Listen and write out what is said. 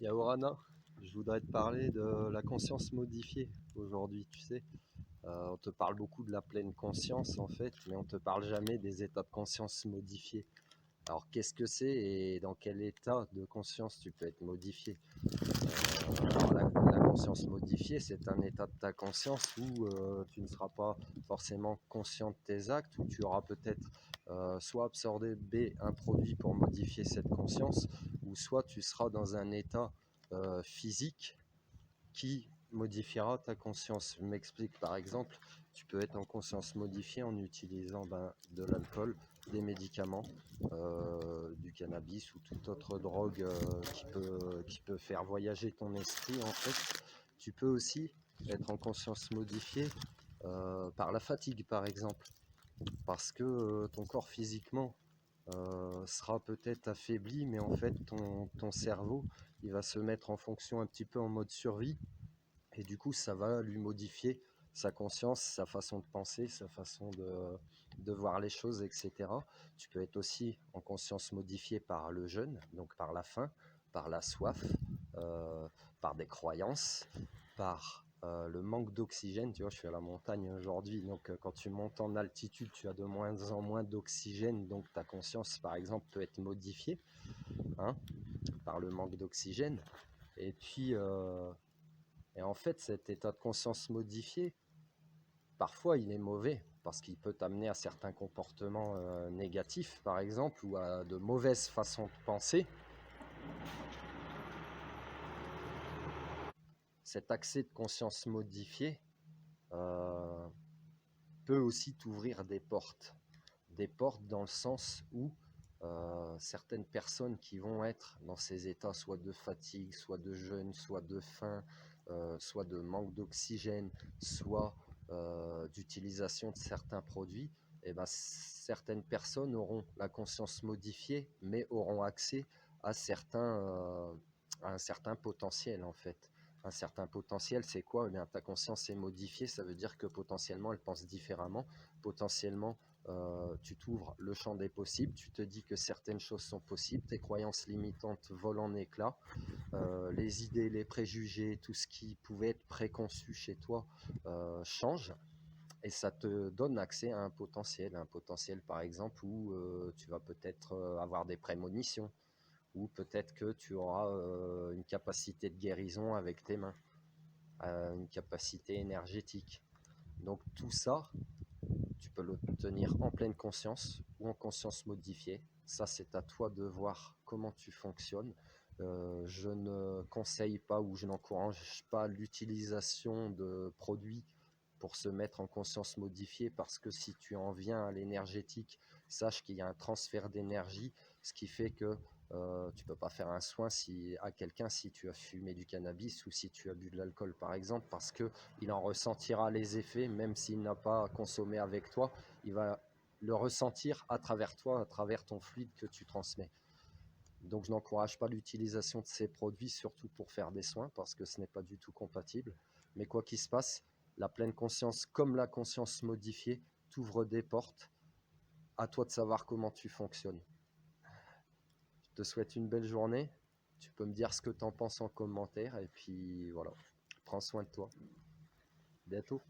Yaorana, je voudrais te parler de la conscience modifiée aujourd'hui, tu sais. On te parle beaucoup de la pleine conscience en fait, mais on te parle jamais des états de conscience modifiés. Alors qu'est-ce que c'est et dans quel état de conscience tu peux être modifié? Alors la conscience modifiée, c'est un état de ta conscience où tu ne seras pas forcément conscient de tes actes, où tu auras peut-être soit absorbé un produit pour modifier cette conscience, ou soit tu seras dans un état physique qui modifiera ta conscience. Je m'explique, par exemple, tu peux être en conscience modifiée en utilisant de l'alcool, des médicaments, du cannabis ou toute autre drogue qui peut faire voyager ton esprit en fait. Tu peux aussi être en conscience modifiée par la fatigue par exemple, parce que ton corps physiquement sera peut-être affaibli, mais en fait ton cerveau il va se mettre en fonction un petit peu en mode survie et du coup, ça va lui modifier sa conscience, sa façon de penser, sa façon de voir les choses, etc. Tu peux être aussi en conscience modifiée par le jeûne, donc par la faim, par la soif, euh, par des croyances, par le manque d'oxygène. Tu vois, je suis à la montagne aujourd'hui, donc quand tu montes en altitude, tu as de moins en moins d'oxygène, donc ta conscience, par exemple, peut être modifiée, hein, par le manque d'oxygène. Et puis, et en fait, cet état de conscience modifié, parfois il est mauvais parce qu'il peut t'amener à certains comportements négatifs, par exemple, ou à de mauvaises façons de penser. Cet accès de conscience modifié euh, peut aussi t'ouvrir des portes dans le sens où certaines personnes qui vont être dans ces états soit de fatigue, soit de jeûne, soit de faim, soit de manque d'oxygène, soit d'utilisation de certains produits, et ben, certaines personnes auront la conscience modifiée, mais auront accès à, à un certain potentiel en fait. Un certain potentiel, c'est quoi? Eh bien, ta conscience est modifiée, ça veut dire que potentiellement elle pense différemment, potentiellement tu t'ouvres le champ des possibles, tu te dis que certaines choses sont possibles, tes croyances limitantes volent en éclats, les idées, les préjugés, tout ce qui pouvait être préconçu chez toi change et ça te donne accès à un potentiel par exemple où tu vas peut-être avoir des prémonitions, ou peut-être que tu auras une capacité de guérison avec tes mains, une capacité énergétique. Donc tout ça, tu peux l'obtenir en pleine conscience ou en conscience modifiée. Ça, c'est à toi de voir comment tu fonctionnes. Je ne conseille pas ou je n'encourage pas l'utilisation de produits pour se mettre en conscience modifiée parce que si tu en viens à l'énergétique, sache qu'il y a un transfert d'énergie, ce qui fait que tu ne peux pas faire un soin à quelqu'un si tu as fumé du cannabis ou si tu as bu de l'alcool par exemple, parce qu'il en ressentira les effets même s'il n'a pas consommé avec toi, il va le ressentir à travers toi, à travers ton fluide que tu transmets. Donc je n'encourage pas l'utilisation de ces produits, surtout pour faire des soins, parce que ce n'est pas du tout compatible. Mais quoi qu'il se passe, la pleine conscience, comme la conscience modifiée, t'ouvre des portes. À toi de savoir comment tu fonctionnes. Je te souhaite une belle journée. Tu peux me dire ce que tu en penses en commentaire. Et puis voilà, prends soin de toi. À bientôt.